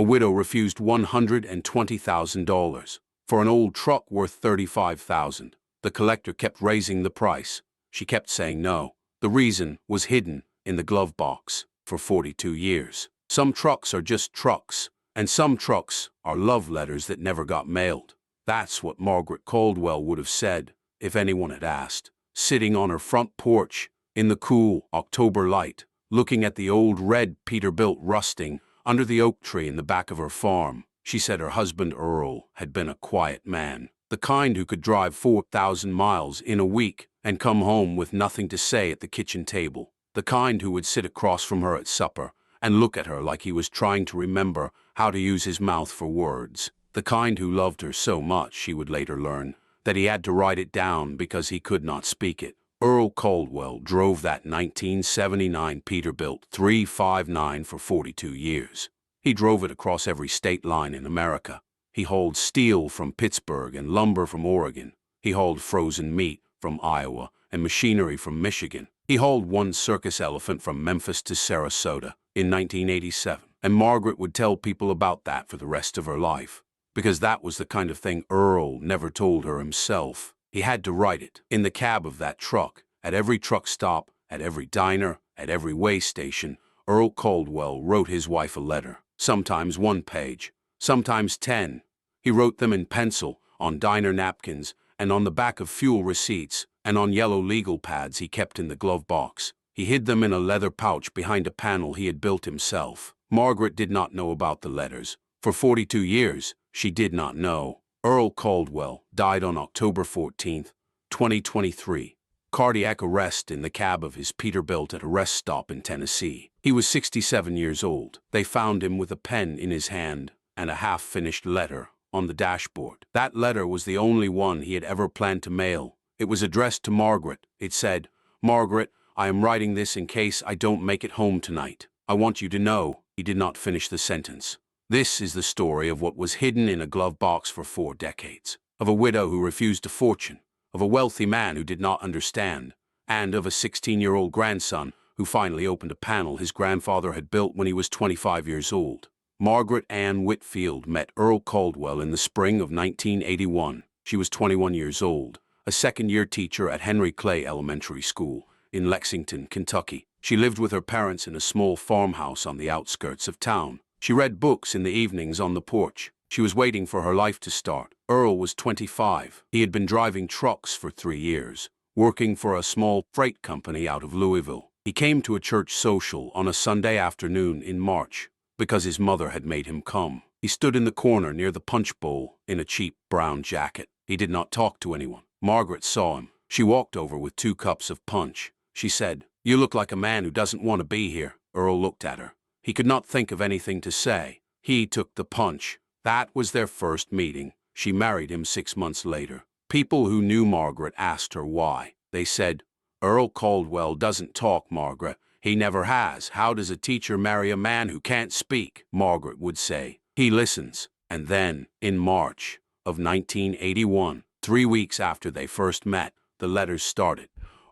widow refused $120,000 for an old truck worth $35,000. The collector kept raising the price. She kept saying no. The reason was hidden in the glove box for 42 years. Some trucks are just trucks, and some trucks are love letters that never got mailed. That's what Margaret Caldwell would have said if anyone had asked. Sitting on her front porch in the cool October light, looking at the old red Peterbilt rusting under the oak tree in the back of her farm, she said her husband Earl had been a quiet man, the kind who could drive 4,000 miles in a week and come home with nothing to say at the kitchen table, the kind who would sit across from her at supper and look at her like he was trying to remember how to use his mouth for words, the kind who loved her so much, she would later learn, that he had to write it down because he could not speak it. Earl Caldwell drove that 1979 Peterbilt 359 for 42 years. He drove it across every state line in America. He hauled steel from Pittsburgh and lumber from Oregon. He hauled frozen meat from Iowa and machinery from Michigan. He hauled one circus elephant from Memphis to Sarasota in 1987. And Margaret would tell people about that for the rest of her life, because that was the kind of thing Earl never told her himself. He had to write it in the cab of that truck, at every truck stop, at every diner, at every way station. Earl Caldwell wrote his wife a letter, sometimes 1 page, sometimes 10. He wrote them in pencil, on diner napkins, and on the back of fuel receipts, and on yellow legal pads he kept in the glove box. He hid them in a leather pouch behind a panel he had built himself. Margaret did not know about the letters. For 42 years, she did not know. Earl Caldwell died on October 14, 2023. Cardiac arrest in the cab of his Peterbilt at a rest stop in Tennessee. He was 67 years old. They found him with a pen in his hand and a half-finished letter on the dashboard. That letter was the only one he had ever planned to mail. It was addressed to Margaret. It said, "Margaret, I am writing this in case I don't make it home tonight. I want you to know." He did not finish the sentence. This is the story of what was hidden in a glove box for 4 decades, of a widow who refused a fortune, of a wealthy man who did not understand, and of a 16-year-old grandson who finally opened a panel his grandfather had built when he was 25 years old. Margaret Ann Whitfield met Earl Caldwell in the spring of 1981. She was 21 years old, a second-year teacher at Henry Clay Elementary School in Lexington, Kentucky. She lived with her parents in a small farmhouse on the outskirts of town. She read books in the evenings on the porch. She was waiting for her life to start. Earl was 25. He had been driving trucks for 3 years, working for a small freight company out of Louisville. He came to a church social on a Sunday afternoon in March because his mother had made him come. He stood in the corner near the punch bowl in a cheap brown jacket. He did not talk to anyone. Margaret saw him. She walked over with 2 cups of punch. She said, "You look like a man who doesn't want to be here." Earl looked at her. He could not think of anything to say. He took the punch. That was their first meeting. She married him 6 months later. People who knew Margaret asked her why. They said, "Earl Caldwell doesn't talk, Margaret. He never has. How does a teacher marry a man who can't speak?" Margaret would say, "He listens." And then, in March of 1981, 3 weeks after they first met, the letters started.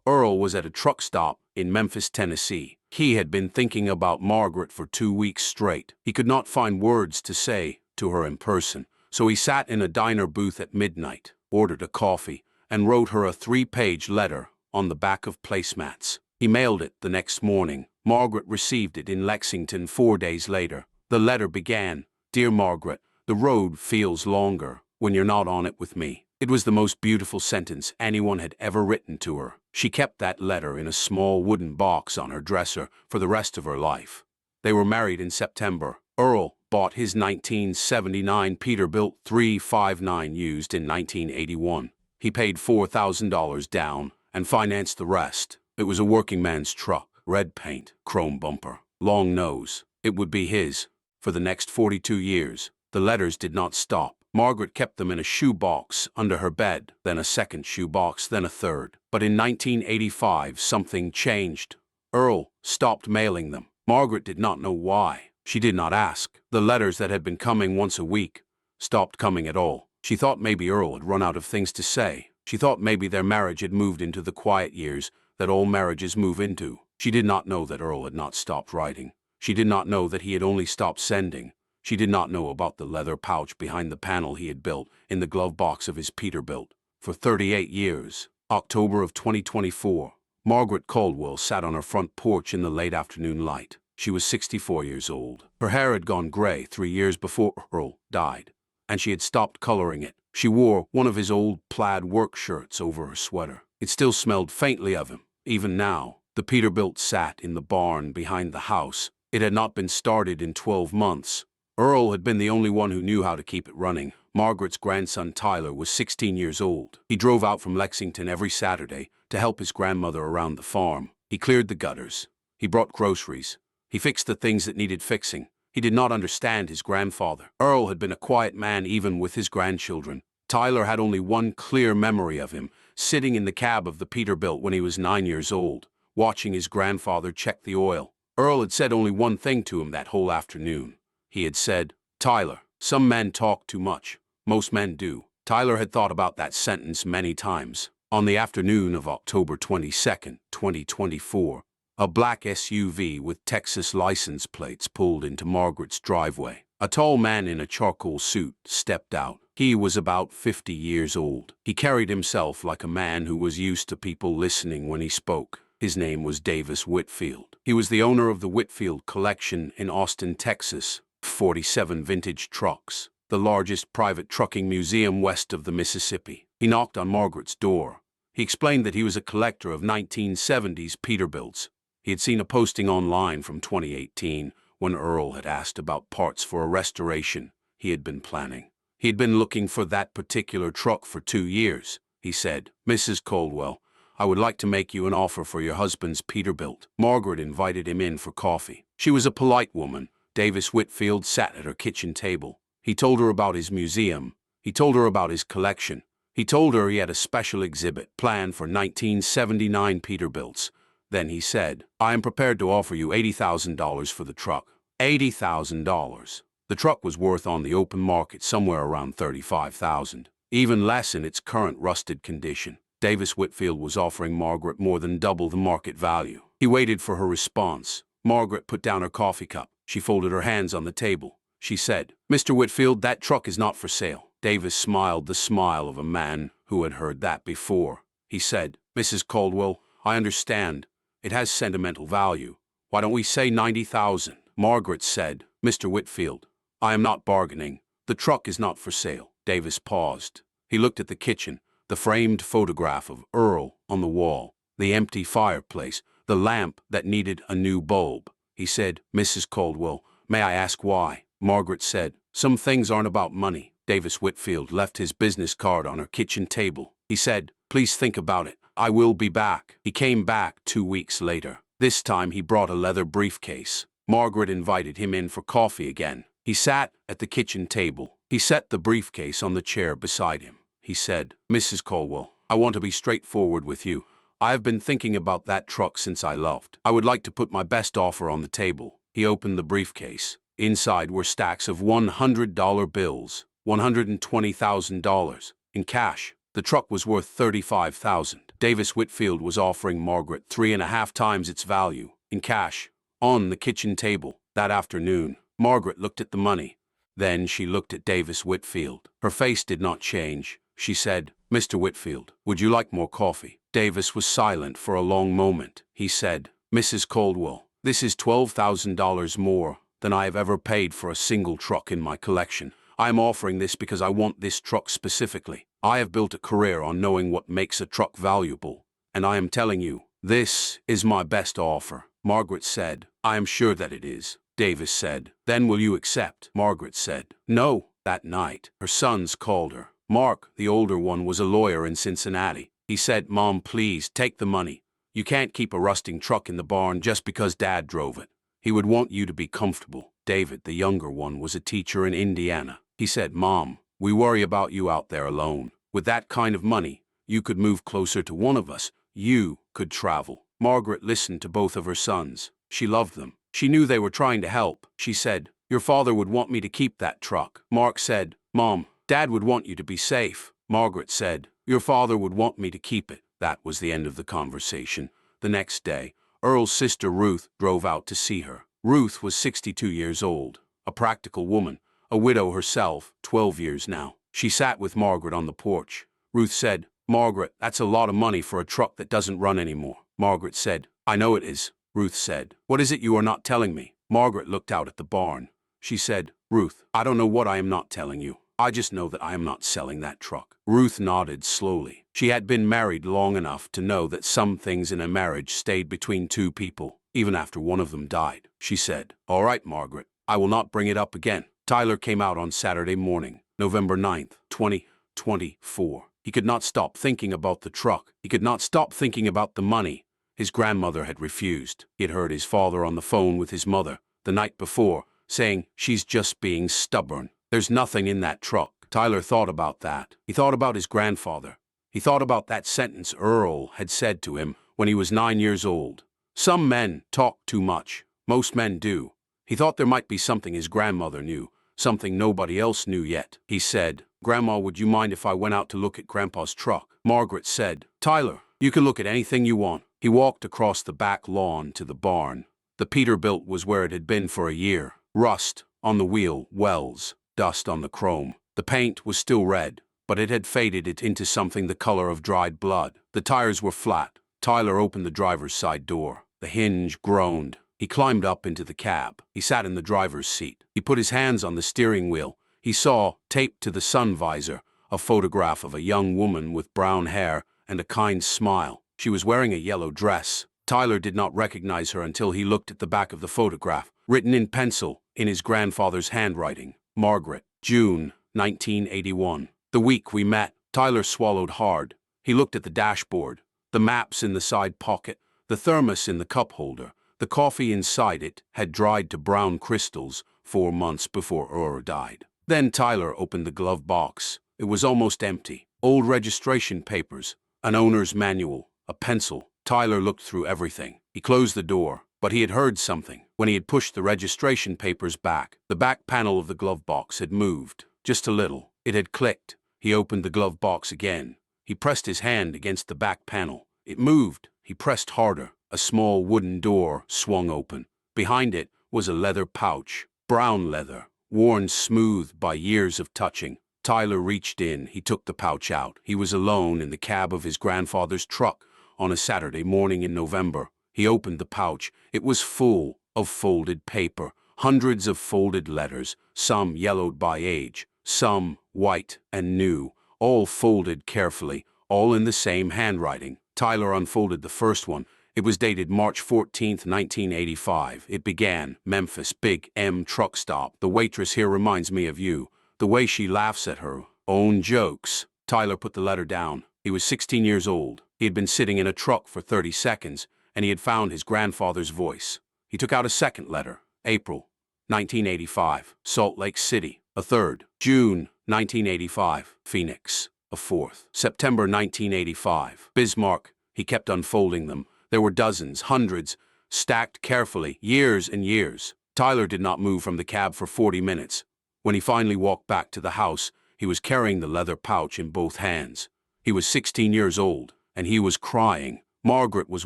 Earl was at a truck stop in Memphis, Tennessee. He had been thinking about Margaret for 2 weeks straight. He could not find words to say to her in person, so he sat in a diner booth at midnight, ordered a coffee, and wrote her a 3-page letter on the back of placemats. He mailed it the next morning. Margaret received it in Lexington 4 days later. The letter began, "Dear Margaret, the road feels longer when you're not on it with me." It was the most beautiful sentence anyone had ever written to her. She kept that letter in a small wooden box on her dresser for the rest of her life. They were married in September. Earl bought his 1979 Peterbilt 359 used in 1981. He paid $4,000 down and financed the rest. It was a working man's truck, red paint, chrome bumper, long nose. It would be his for the next 42 years. The letters did not stop. Margaret kept them in a shoebox under her bed, then a second shoebox, then a third. But in 1985, something changed. Earl stopped mailing them. Margaret did not know why. She did not ask. The letters that had been coming once a week stopped coming at all. She thought maybe Earl had run out of things to say. She thought maybe their marriage had moved into the quiet years that all marriages move into. She did not know that Earl had not stopped writing. She did not know that he had only stopped sending. She did not know about the leather pouch behind the panel he had built in the glove box of his Peterbilt. For 38 years, October of 2024, Margaret Caldwell sat on her front porch in the late afternoon light. She was 64 years old. Her hair had gone gray 3 years before Earl died, and she had stopped coloring it. She wore one of his old plaid work shirts over her sweater. It still smelled faintly of him. Even now, the Peterbilt sat in the barn behind the house. It had not been started in 12 months. Earl had been the only one who knew how to keep it running. Margaret's grandson Tyler was 16 years old. He drove out from Lexington every Saturday to help his grandmother around the farm. He cleared the gutters. He brought groceries. He fixed the things that needed fixing. He did not understand his grandfather. Earl had been a quiet man even with his grandchildren. Tyler had only one clear memory of him, sitting in the cab of the Peterbilt when he was 9 years old, watching his grandfather check the oil. Earl had said only one thing to him that whole afternoon. He had said, "Tyler, some men talk too much. Most men do." Tyler had thought about that sentence many times. On the afternoon of October 22nd, 2024, a black SUV with Texas license plates pulled into Margaret's driveway. A tall man in a charcoal suit stepped out. He was about 50 years old. He carried himself like a man who was used to people listening when he spoke. His name was Davis Whitfield. He was the owner of the Whitfield Collection in Austin, Texas, 47 vintage trucks, the largest private trucking museum west of the Mississippi. He knocked on Margaret's door. He explained that he was a collector of 1970s Peterbilts. He had seen a posting online from 2018 when Earl had asked about parts for a restoration he had been planning. He had been looking for that particular truck for 2 years. He said, "Mrs. Caldwell, I would like to make you an offer for your husband's Peterbilt." Margaret invited him in for coffee. She was a polite woman. Davis Whitfield sat at her kitchen table. He told her about his museum. He told her about his collection. He told her he had a special exhibit planned for 1979 Peterbilts. Then he said, "I am prepared to offer you $80,000 for the truck." $80,000. The truck was worth on the open market somewhere around $35,000, even less in its current rusted condition. Davis Whitfield was offering Margaret more than double the market value. He waited for her response. Margaret put down her coffee cup. She folded her hands on the table. She said, "Mr. Whitfield, that truck is not for sale." Davis smiled the smile of a man who had heard that before. He said, "Mrs. Caldwell, I understand. It has sentimental value. Why don't we say 90,000? Margaret said, "Mr. Whitfield, I am not bargaining. The truck is not for sale." Davis paused. He looked at the kitchen, the framed photograph of Earl on the wall, the empty fireplace, the lamp that needed a new bulb. He said, "Mrs. Caldwell, may I ask why?" Margaret said, "Some things aren't about money." Davis Whitfield left his business card on her kitchen table. He said, "Please think about it. I will be back." He came back 2 weeks later. This time he brought a leather briefcase. Margaret invited him in for coffee again. He sat at the kitchen table. He set the briefcase on the chair beside him. He said, "Mrs. Caldwell, I want to be straightforward with you. I have been thinking about that truck since I left. I would like to put my best offer on the table." He opened the briefcase. Inside were stacks of $100 bills, $120,000 in cash. The truck was worth $35,000. Davis Whitfield was offering Margaret 3.5 times its value in cash on the kitchen table. That afternoon, Margaret looked at the money. Then she looked at Davis Whitfield. Her face did not change. She said, "Mr. Whitfield, would you like more coffee?" Davis was silent for a long moment. He said, "Mrs. Caldwell, this is $12,000 more than I have ever paid for a single truck in my collection. I am offering this because I want this truck specifically. I have built a career on knowing what makes a truck valuable, and I am telling you, this is my best offer." Margaret said, "I am sure that it is." Davis said, "Then will you accept?" Margaret said, "No." That night, her sons called her. Mark, the older one, was a lawyer in Cincinnati. He said, "Mom, please take the money. You can't keep a rusting truck in the barn just because Dad drove it. He would want you to be comfortable." David, the younger one, was a teacher in Indiana. He said, "Mom, we worry about you out there alone. With that kind of money, you could move closer to one of us. You could travel." Margaret listened to both of her sons. She loved them. She knew they were trying to help. She said, "Your father would want me to keep that truck." Mark said, "Mom, Dad would want you to be safe." Margaret said, "Your father would want me to keep it." That was the end of the conversation. The next day, Earl's sister Ruth drove out to see her. Ruth was 62 years old, a a practical woman, a widow herself, 12 years now. She sat with Margaret on the porch. Ruth said, "Margaret, that's a lot of money for a truck that doesn't run anymore." Margaret said, "I know it is." Ruth said, "What is it you are not telling me?" Margaret looked out at the barn. She said, "Ruth, I don't know what I am not telling you. I just know that I am not selling that truck." Ruth nodded slowly. She had been married long enough to know that some things in a marriage stayed between two people, even after one of them died. She said, "All right, Margaret, I will not bring it up again." Tyler came out on Saturday morning, November 9th, 2024. He could not stop thinking about the truck. He could not stop thinking about the money. His grandmother had refused. He had heard his father on the phone with his mother the night before, saying, "She's just being stubborn. There's nothing in that truck." Tyler thought about that. He thought about his grandfather. He thought about that sentence Earl had said to him when he was 9 years old. Some men talk too much. Most men do. He thought there might be something his grandmother knew, something nobody else knew yet. He said, "Grandma, would you mind if I went out to look at Grandpa's truck?" Margaret said, "Tyler, you can look at anything you want." He walked across the back lawn to the barn. The Peterbilt was where it had been for a year. Rust on the wheel wells, dust on the chrome. The paint was still red, but it had faded it into something the color of dried blood. The tires were flat. Tyler opened the driver's side door. The hinge groaned. He climbed up into the cab. He sat in the driver's seat. He put his hands on the steering wheel. He saw, taped to the sun visor, a photograph of a young woman with brown hair and a kind smile. She was wearing a yellow dress. Tyler did not recognize her until he looked at the back of the photograph, written in pencil, in his grandfather's handwriting. Margaret, June, 1981. "The week we met." Tyler swallowed hard. He looked at the dashboard, the maps in the side pocket, the thermos in the cup holder. The coffee inside it had dried to brown crystals 4 months before Earl died. Then Tyler opened the glove box. It was almost empty. Old registration papers, an owner's manual, a pencil. Tyler looked through everything. He closed the door, but he had heard something. When he had pushed the registration papers back, the back panel of the glove box had moved. Just a little. It had clicked. He opened the glove box again. He pressed his hand against the back panel. It moved. He pressed harder. A small wooden door swung open. Behind it was a leather pouch, brown leather, worn smooth by years of touching. Tyler reached in. He took the pouch out. He was alone in the cab of his grandfather's truck on a Saturday morning in November. He opened the pouch. It was full of folded paper, hundreds of folded letters, some yellowed by age, some white and new, all folded carefully, all in the same handwriting. Tyler unfolded the first one. It was dated March 14th, 1985. It began, "Memphis, Big M truck stop. The waitress here reminds me of you. The way she laughs at her own jokes." Tyler put the letter down. He was 16 years old. He had been sitting in a truck for 30 seconds, and he had found his grandfather's voice. He took out a second letter. April, 1985. Salt Lake City. A third. June, 1985. Phoenix. A fourth. September 1985. Bismarck. He kept unfolding them. There were dozens, hundreds, stacked carefully, years and years. Tyler did not move from the cab for 40 minutes. When he finally walked back to the house, he was carrying the leather pouch in both hands. He was 16 years old, and he was crying. Margaret was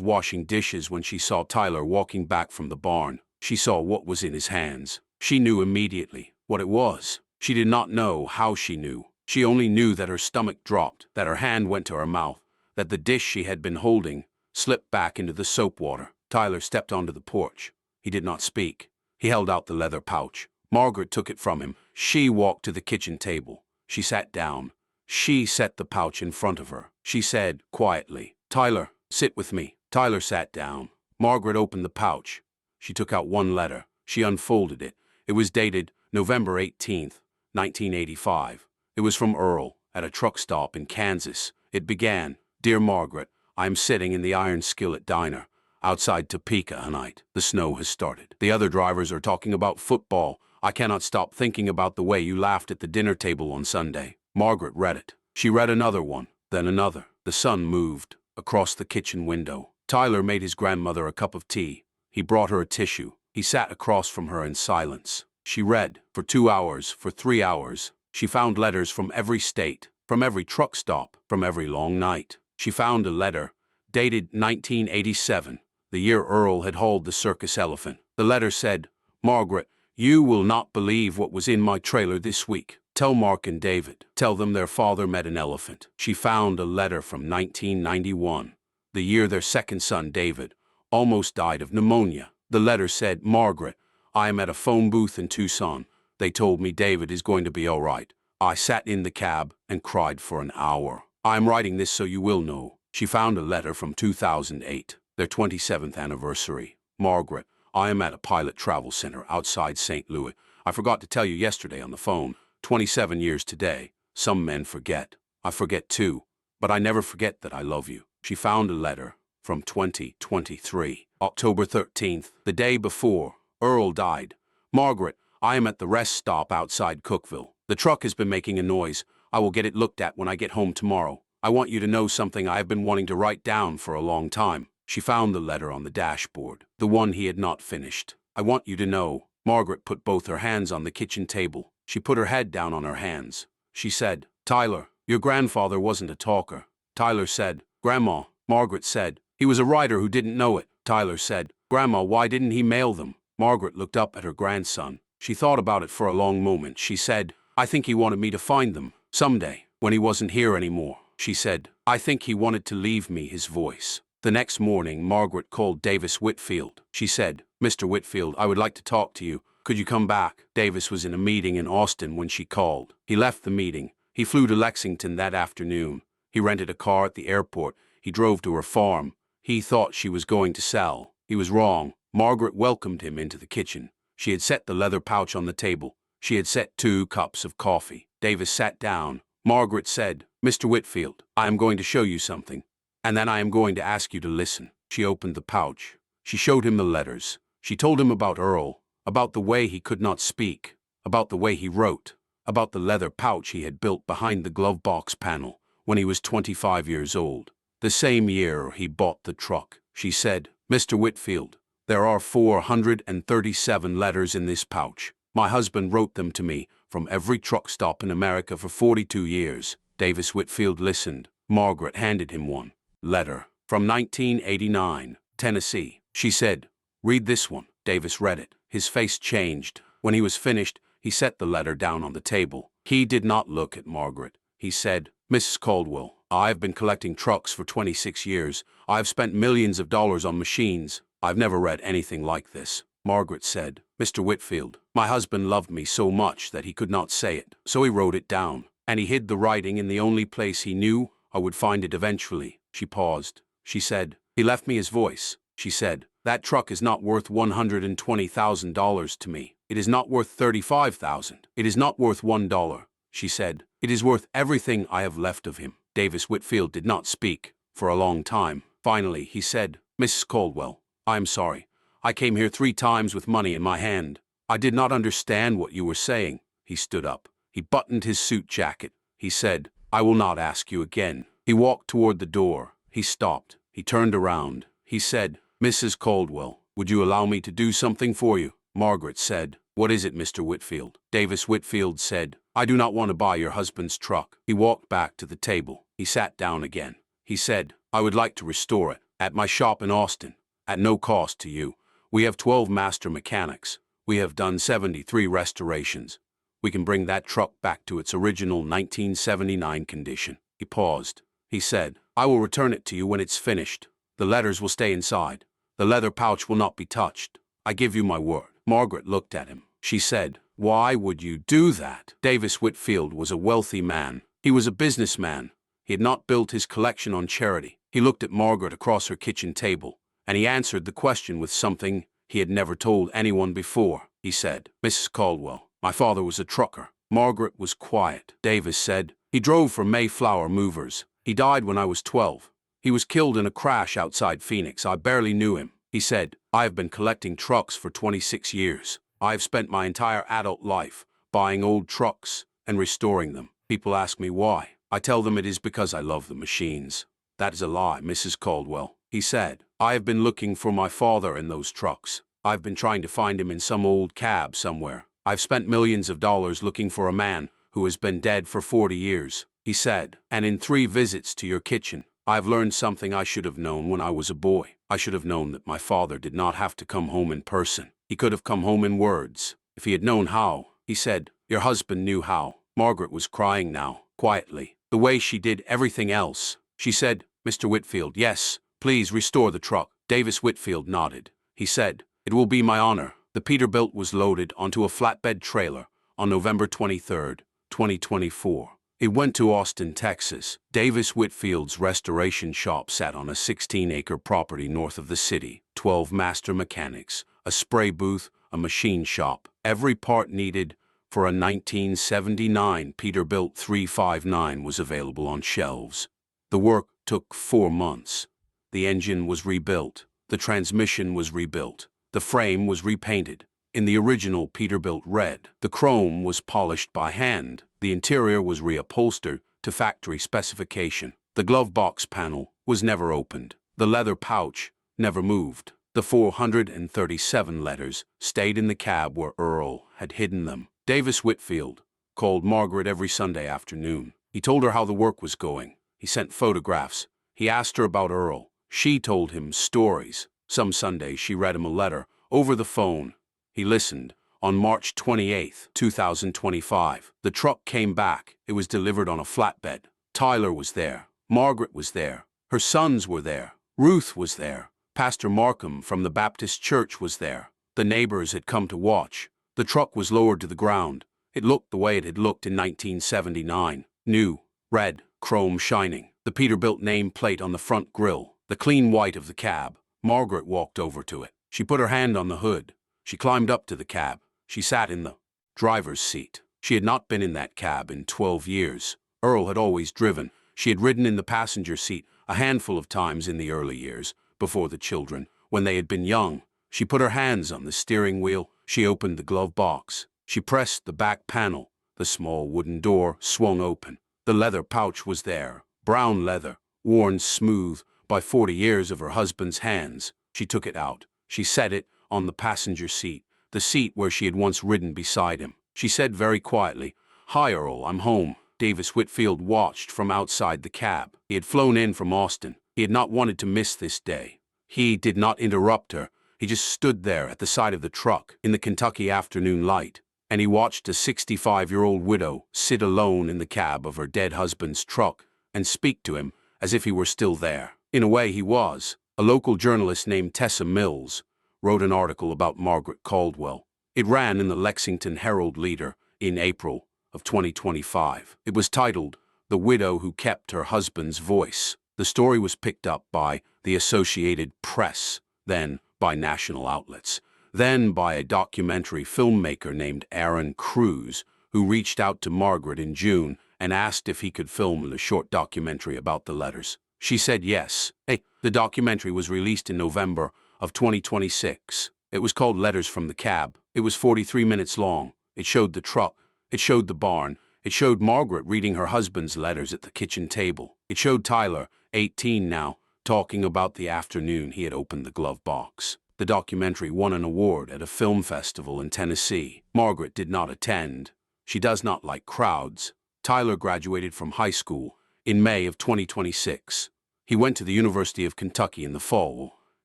washing dishes when she saw Tyler walking back from the barn. She saw what was in his hands. She knew immediately what it was. She did not know how she knew. She only knew that her stomach dropped, that her hand went to her mouth, that the dish she had been holding slipped back into the soap water. Tyler stepped onto the porch. He did not speak. He held out the leather pouch. Margaret took it from him. She walked to the kitchen table. She sat down. She set the pouch in front of her. She said quietly, "Tyler, sit with me." Tyler sat down. Margaret opened the pouch. She took out one letter. She unfolded it. It was dated November 18th, 1985. It was from Earl at a truck stop in Kansas. It began, "Dear Margaret, I'm sitting in the Iron Skillet Diner outside Topeka tonight. The snow has started. The other drivers are talking about football. I cannot stop thinking about the way you laughed at the dinner table on Sunday." Margaret read it. She read another one, then another. The sun moved across the kitchen window. Tyler made his grandmother a cup of tea. He brought her a tissue. He sat across from her in silence. She read for 2 hours, for 3 hours. She found letters from every state, from every truck stop, from every long night. She found a letter dated 1987, the year Earl had hauled the circus elephant. The letter said, "Margaret, You will not believe what was in my trailer this week. Tell Mark and David. Tell them their father met an elephant. She found a letter from 1991, the year their second son, David, almost died of pneumonia. The letter said, Margaret, I am at a phone booth in Tucson. They told me David is going to be all right. I sat in the cab and cried for an hour. I am writing this so you will know. She found a letter from 2008, their 27th anniversary. Margaret, I am at a pilot travel center outside St. Louis. I forgot to tell you yesterday on the phone. 27 years today. Some men forget. I forget too. But I never forget that I love you. She found a letter from 2023, October 13th, the day before Earl died. Margaret, I am at the rest stop outside Cookville. The truck has been making a noise. I will get it looked at when I get home tomorrow. I want you to know something I have been wanting to write down for a long time. She found the letter on the dashboard, the one he had not finished. I want you to know. Margaret put both her hands on the kitchen table. She put her head down on her hands. She said, Tyler, your grandfather wasn't a talker. Tyler said, Grandma. Margaret said, he was a writer who didn't know it. Tyler said, Grandma, why didn't he mail them? Margaret looked up at her grandson. She thought about it for a long moment. She said, I think he wanted me to find them someday when he wasn't here anymore. She said, I think he wanted to leave me his voice. The next morning, Margaret called Davis Whitfield. She said, Mr. Whitfield, I would like to talk to you. Could you come back? Davis was in a meeting in Austin when she called. He left the meeting. He flew to Lexington that afternoon. He rented a car at the airport. He drove to her farm. He thought she was going to sell. He was wrong. Margaret welcomed him into the kitchen. She had set the leather pouch on the table. She had set 2 cups of coffee. Davis sat down. Margaret said, Mr. Whitfield, I am going to show you something, and then I am going to ask you to listen. She opened the pouch. She showed him the letters. She told him about Earl, about the way he could not speak, about the way he wrote, about the leather pouch he had built behind the glove box panel when he was 25 years old, the same year he bought the truck. She said, Mr. Whitfield, there are 437 letters in this pouch. My husband wrote them to me from every truck stop in America for 42 years. Davis Whitfield listened. Margaret handed him one letter from 1989, Tennessee. She said, read this one. Davis read it. His face changed. When he was finished, he set the letter down on the table. He did not look at Margaret. He said, Mrs. Caldwell, I've been collecting trucks for 26 years. I've spent millions of dollars on machines. I've never read anything like this. Margaret said, Mr. Whitfield, my husband loved me so much that he could not say it, so he wrote it down, and he hid the writing in the only place he knew I would find it eventually. She paused. She said, he left me his voice. She said, that truck is not worth $120,000 to me. It is not worth $35,000. It is not worth $1. She said, it is worth everything I have left of him. Davis Whitfield did not speak for a long time. Finally, he said, Mrs. Caldwell, I am sorry. I came here 3 times with money in my hand. I did not understand what you were saying. He stood up. He buttoned his suit jacket. He said, I will not ask you again. He walked toward the door. He stopped. He turned around. He said, Mrs. Caldwell, would you allow me to do something for you? Margaret said, what is it, Mr. Whitfield? Davis Whitfield said, I do not want to buy your husband's truck. He walked back to the table. He sat down again. He said, I would like to restore it at my shop in Austin, at no cost to you. We have 12 master mechanics. We have done 73 restorations. We can bring that truck back to its original 1979 condition. He paused. He said, I will return it to you when it's finished. The letters will stay inside. The leather pouch will not be touched. I give you my word. Margaret looked at him. She said, why would you do that? Davis Whitfield was a wealthy man. He was a businessman. He had not built his collection on charity. He looked at Margaret across her kitchen table, and he answered the question with something he had never told anyone before. He said, Mrs. Caldwell, my father was a trucker. Margaret was quiet. Davis said, he drove for Mayflower Movers. He died when I was 12. He was killed in a crash outside Phoenix. I barely knew him. He said, I have been collecting trucks for 26 years. I have spent my entire adult life buying old trucks and restoring them. People ask me why. I tell them it is because I love the machines. That is a lie, Mrs. Caldwell. He said, I have been looking for my father in those trucks. I've been trying to find him in some old cab somewhere. I've spent millions of dollars looking for a man who has been dead for 40 years. He said, and in 3 visits to your kitchen, I've learned something I should have known when I was a boy. I should have known that my father did not have to come home in person. He could have come home in words. If he had known how, he said. Your husband knew how. Margaret was crying now, quietly, the way she did everything else. She said, Mr. Whitfield, yes, please restore the truck. Davis Whitfield nodded. He said, it will be my honor. The Peterbilt was loaded onto a flatbed trailer on November 23, 2024. It went to Austin, Texas. Davis Whitfield's restoration shop sat on a 16-acre property north of the city. 12 master mechanics, a spray booth, a machine shop. Every part needed for a 1979 Peterbilt 359 was available on shelves. The work took 4 months. The engine was rebuilt. The transmission was rebuilt. The frame was repainted in the original Peterbilt red. The chrome was polished by hand. The interior was reupholstered to factory specification. The glove box panel was never opened. The leather pouch never moved. The 437 letters stayed in the cab where Earl had hidden them. Davis Whitfield called Margaret every Sunday afternoon. He told her how the work was going. He sent photographs. He asked her about Earl. She told him stories. Some Sundays she read him a letter over the phone. He listened. On March 28, 2025, the truck came back. It was delivered on a flatbed. Tyler was there. Margaret was there. Her sons were there. Ruth was there. Pastor Markham from the Baptist church was there. The neighbors had come to watch. The truck was lowered to the ground. It looked the way it had looked in 1979. New, red, chrome shining. The Peterbilt name plate on the front grille. The clean white of the cab. Margaret walked over to it. She put her hand on the hood. She climbed up to the cab. She sat in the driver's seat. She had not been in that cab in 12 years. Earl had always driven. She had ridden in the passenger seat a handful of times in the early years, before the children, when they had been young. She put her hands on the steering wheel. She opened the glove box. She pressed the back panel. The small wooden door swung open. The leather pouch was there, brown leather, worn smooth by 40 years of her husband's hands. She took it out. She set it on the passenger seat, the seat where she had once ridden beside him. She said very quietly, Hi, Earl, I'm home. Davis Whitfield watched from outside the cab. He had flown in from Austin. He had not wanted to miss this day. He did not interrupt her. He just stood there at the side of the truck in the Kentucky afternoon light, and he watched a 65-year-old widow sit alone in the cab of her dead husband's truck and speak to him as if he were still there. In a way, he was. A local journalist named Tessa Mills wrote an article about Margaret Caldwell. It ran in the Lexington Herald-Leader in April of 2025. It was titled, The Widow Who Kept Her Husband's Voice. The story was picked up by the Associated Press, then by national outlets, then by a documentary filmmaker named Aaron Cruz, who reached out to Margaret in June and asked if he could film a short documentary about the letters. She said yes. The documentary was released in November of 2026. It was called Letters from the Cab. It was 43 minutes long. It showed the truck. It showed the barn. It showed Margaret reading her husband's letters at the kitchen table. It showed Tyler, 18 now, talking about the afternoon he had opened the glove box. The documentary won an award at a film festival in Tennessee. Margaret did not attend. She does not like crowds. Tyler graduated from high school in May of 2026. He went to the University of Kentucky in the fall.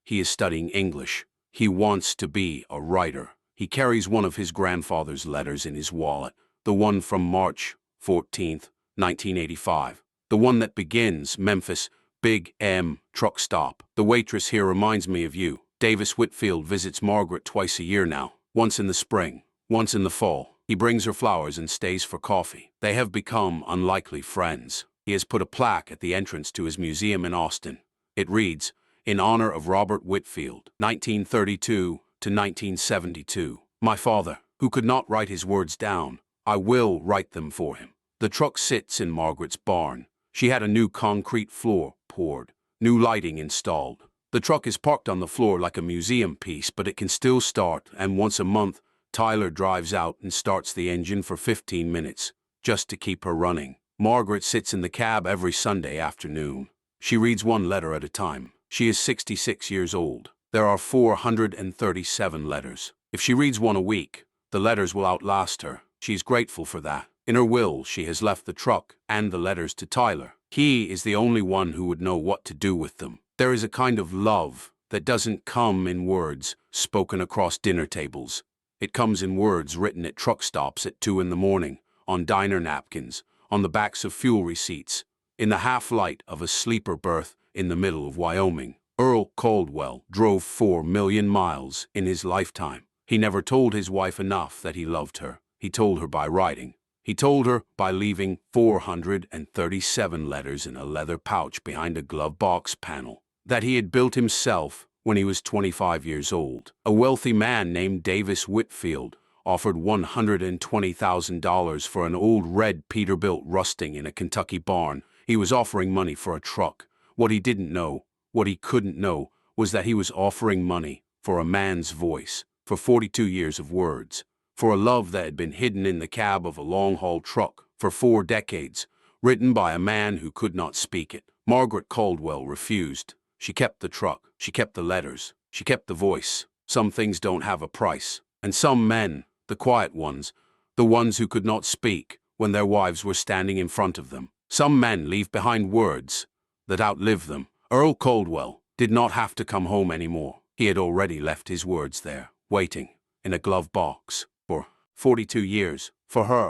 He is studying English. He wants to be a writer. He carries one of his grandfather's letters in his wallet, the one from March 14th, 1985. The one that begins, Memphis, Big M, truck stop. The waitress here reminds me of you. Davis Whitfield visits Margaret twice a year now, once in the spring, once in the fall. He brings her flowers and stays for coffee. They have become unlikely friends. He has put a plaque at the entrance to his museum in Austin. It reads, In honor of Robert Whitfield, 1932 to 1972. My father, who could not write his words down, I will write them for him. The truck sits in Margaret's barn. She had a new concrete floor poured, new lighting installed. The truck is parked on the floor like a museum piece, but it can still start, and once a month, Tyler drives out and starts the engine for 15 minutes, just to keep her running. Margaret sits in the cab every Sunday afternoon. She reads one letter at a time. She is 66 years old. There are 437 letters. If she reads one a week, the letters will outlast her. She is grateful for that. In her will, she has left the truck and the letters to Tyler. He is the only one who would know what to do with them. There is a kind of love that doesn't come in words spoken across dinner tables. It comes in words written at truck stops at 2 in the morning, on diner napkins, on the backs of fuel receipts, in the half-light of a sleeper berth in the middle of Wyoming. Earl Caldwell drove 4 million miles in his lifetime. He never told his wife enough that he loved her. He told her by writing. He told her by leaving 437 letters in a leather pouch behind a glove box panel that he had built himself when he was 25 years old. A wealthy man named Davis Whitfield offered $120,000 for an old red Peterbilt rusting in a Kentucky barn. He was offering money for a truck. What he didn't know, what he couldn't know, was that he was offering money for a man's voice, for 42 years of words, for a love that had been hidden in the cab of a long-haul truck for 4 decades, written by a man who could not speak it. Margaret Caldwell refused. She kept the truck, she kept the letters, she kept the voice. Some things don't have a price. And some men, the quiet ones, the ones who could not speak when their wives were standing in front of them, some men leave behind words that outlive them. Earl Caldwell did not have to come home anymore. He had already left his words there, waiting in a glove box for 42 years for her.